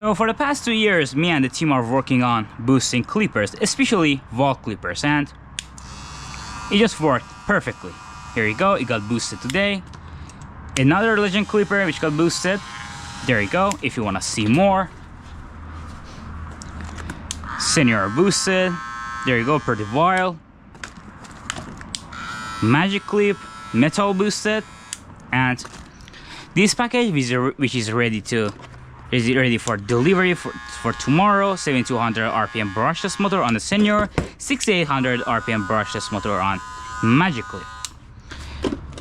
So for the past 2 years, me and the team are working on boosting clippers, especially wall clippers, and it just worked perfectly. Here you go, it got boosted today. Another legend clipper which got boosted. There you go, if you want to see more. Senior boosted. There you go, pretty wild. Magic clip, metal boosted, and this package which is ready for delivery for tomorrow. 7200 RPM brushless motor on the senior, 6800 RPM brushless motor on magic clip.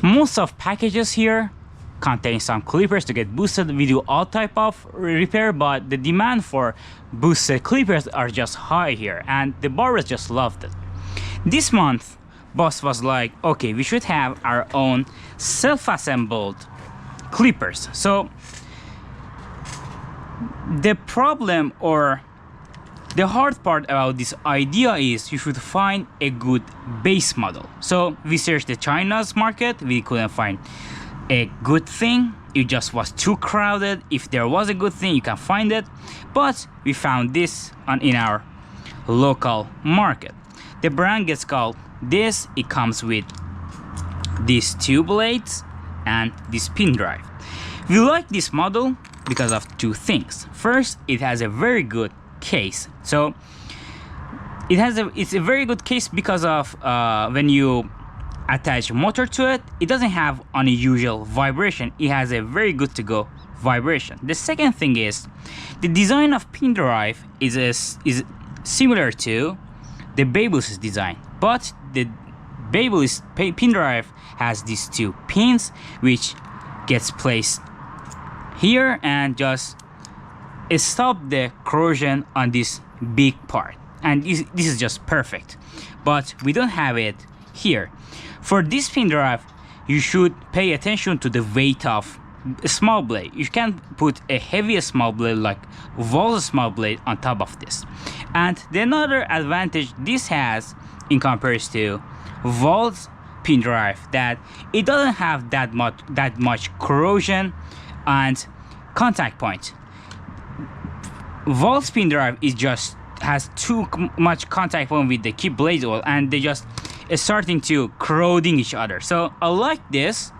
Most of packages here contain some clippers to get boosted. We do all type of repair, but the demand for boosted clippers are just high here, and the barbers just loved it. This month boss was like, okay, we should have our own self-assembled clippers. So the problem or the hard part about this idea is you should find a good base model. So we searched the China's market, we couldn't find a good thing. It just was too crowded. If there was a good thing, you can find it, but we found this in our local market. The brand gets called this. It comes with these two blades and this pin drive. We like this model because of two things. First, it has a very good case. So it's a very good case because of when you attach motor to it, it doesn't have unusual vibration. It has a very good to go vibration. The second thing is the design of pin drive is similar to the Barbers design, but the Barbers pin drive has these two pins which gets placed here and just stop the corrosion on this big part, and this is just perfect, but we don't have it here. For this pin drive, you should pay attention to the weight of a small blade. You can put a heavier small blade like Vol's small blade on top of this. And the another advantage this has in comparison to Vol's pin drive, that it doesn't have that much corrosion and contact point. Vol's pin drive has too much contact point with the key blade oil, and they just starting to corroding each other. So I like this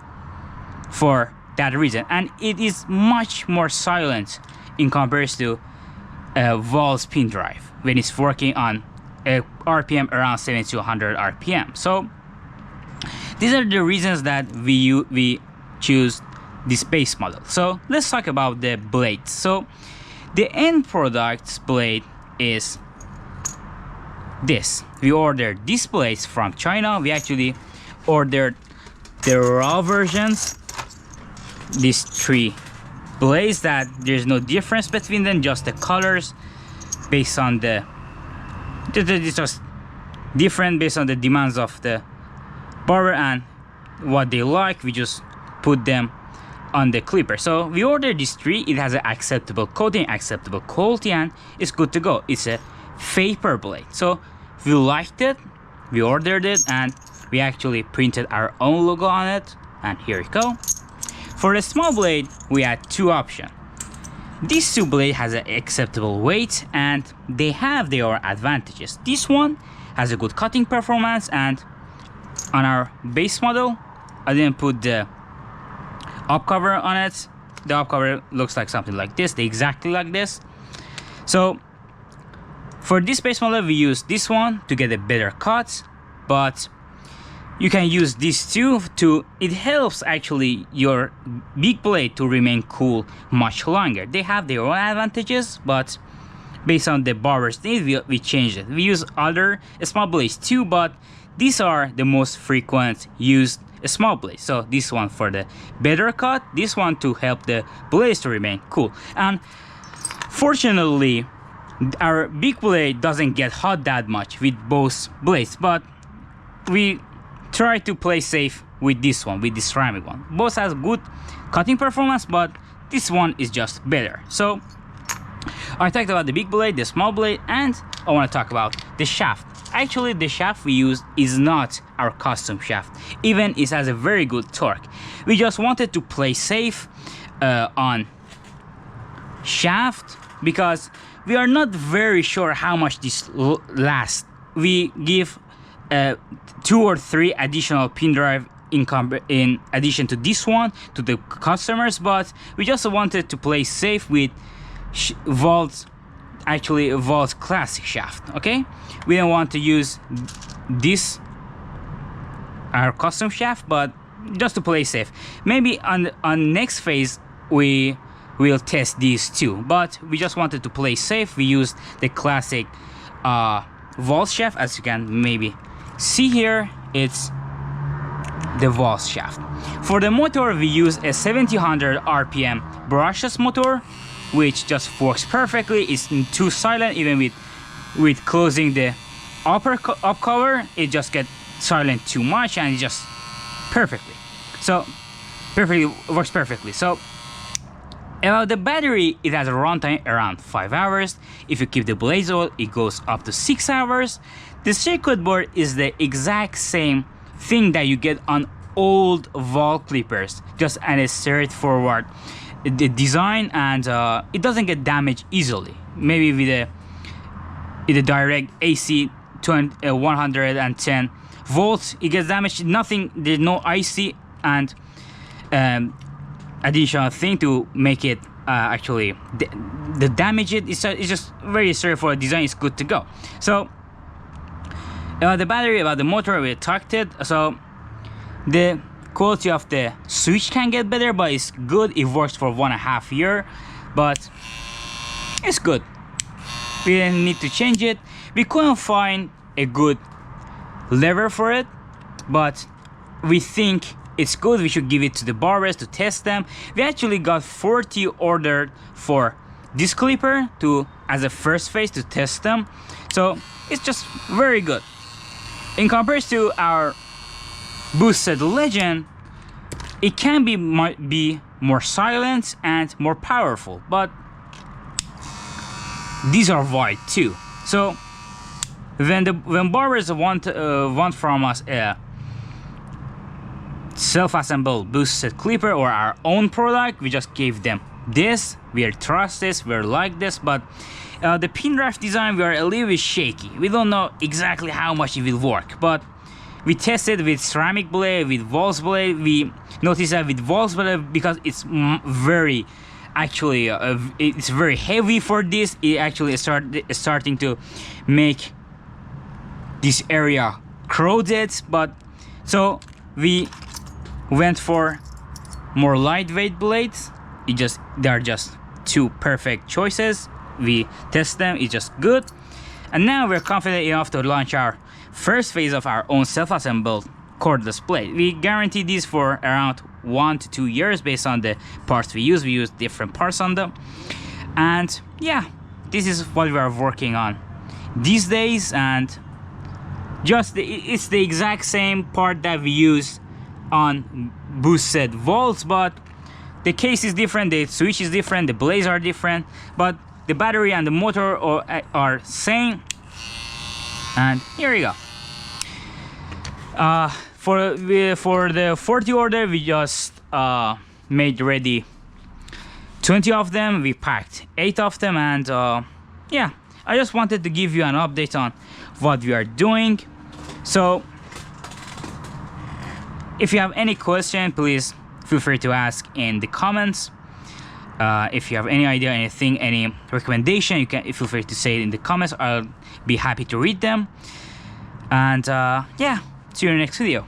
for that reason, and it is much more silent in comparison to Vol's pin drive when it's working on a RPM around 7200 RPM. So these are the reasons that we choose this base model. So let's talk about the blades. So the end product's blade is this. We ordered these blades from China. We actually ordered the raw versions, these three blades, that there's no difference between them, just the colors based on it's just different based on the demands of the barber and what they like. We just put them on the clipper. So we ordered these three. It has an acceptable coating, acceptable quality, and it's good to go. It's a vapor blade. So we liked it, we ordered it, and we actually printed our own logo on it, and here you go. For the small blade, we had two options. These two blades has an acceptable weight and they have their advantages. This one has a good cutting performance, and on our base model, I didn't put the up cover on it. The up cover looks like something like this, exactly like this. So for this base model, we use this one to get a better cut, but you can use these two it helps actually your big blade to remain cool much longer. They have their own advantages, but based on the barber's needs, we changed it. We use other small blades too, but these are the most frequent used small blades. So this one for the better cut, this one to help the blades to remain cool. And fortunately, our big blade doesn't get hot that much with both blades, but we try to play safe with this one, with this ceramic one. Both has good cutting performance, but this one is just better. So I talked about the big blade, the small blade, and I want to talk about the shaft. Actually, the shaft we use is not our custom shaft. Even it has a very good torque. We just wanted to play safe on shaft because we are not very sure how much this lasts. We give 2 or 3 additional pin drive in addition to this one to the customers, but we just wanted to play safe with Vault's classic shaft. Okay, we don't want to use this our custom shaft, but just to play safe. Maybe on next phase we will test these too, but we just wanted to play safe. We used the classic Vault shaft. As you can maybe see here, it's the Vault shaft. For the motor, we use a 1700 RPM brushless motor, which just works perfectly. It's too silent. Even with closing the up cover, it just gets silent too much, and it just works perfectly. So about the battery, it has a runtime around 5 hours. If you keep the blaze oil, it goes up to 6 hours. The circuit board is the exact same thing that you get on old Vault clippers, just a straightforward the design, and it doesn't get damaged easily. Maybe with the direct AC 110 volts, it gets damaged. Nothing, there's no IC and additional thing to make it actually the damage it. It's just very straightforward design. Is good to go. So about the battery, about the motor, we talked it. So the quality of the switch can get better, but it's good. It works for 1.5 years, but it's good. We didn't need to change it. We couldn't find a good lever for it, but we think it's good. We should give it to the Barbers to test them. We actually got 40 ordered for this clipper as a first phase to test them, so it's just very good. In comparison to our boosted Legend, it can might be more silent and more powerful, but these are wide too. So when Barbers want from us a self-assembled boosted clipper or our own product, we just gave them this. We trust this, we like this, but the pin drive design, we are a little bit shaky. We don't know exactly how much it will work, but we tested with ceramic blade, with Volts blade. We noticed that with Volts blade, because it's very it's very heavy for this, it actually starting to make this area crowded. But so we went for more lightweight blades. They are just 2 perfect choices. We test them, it's just good, and now we're confident enough to launch our first phase of our own self-assembled cordless blade. We guarantee these for around 1 to 2 years based on the parts we use. We use different parts on them, and yeah, this is what we are working on these days. And just it's the exact same part that we use on boosted Volts, but the case is different, the switch is different, the blades are different, but the battery and the motor are same. And here you go. For the 40 order, we just made ready 20 of them. We packed 8 of them, and yeah, I just wanted to give you an update on what we are doing. So if you have any question, please feel free to ask in the comments. If you have any idea, anything, any recommendation, you can feel free to say it in the comments. I'll be happy to read them. And yeah, see you in the next video.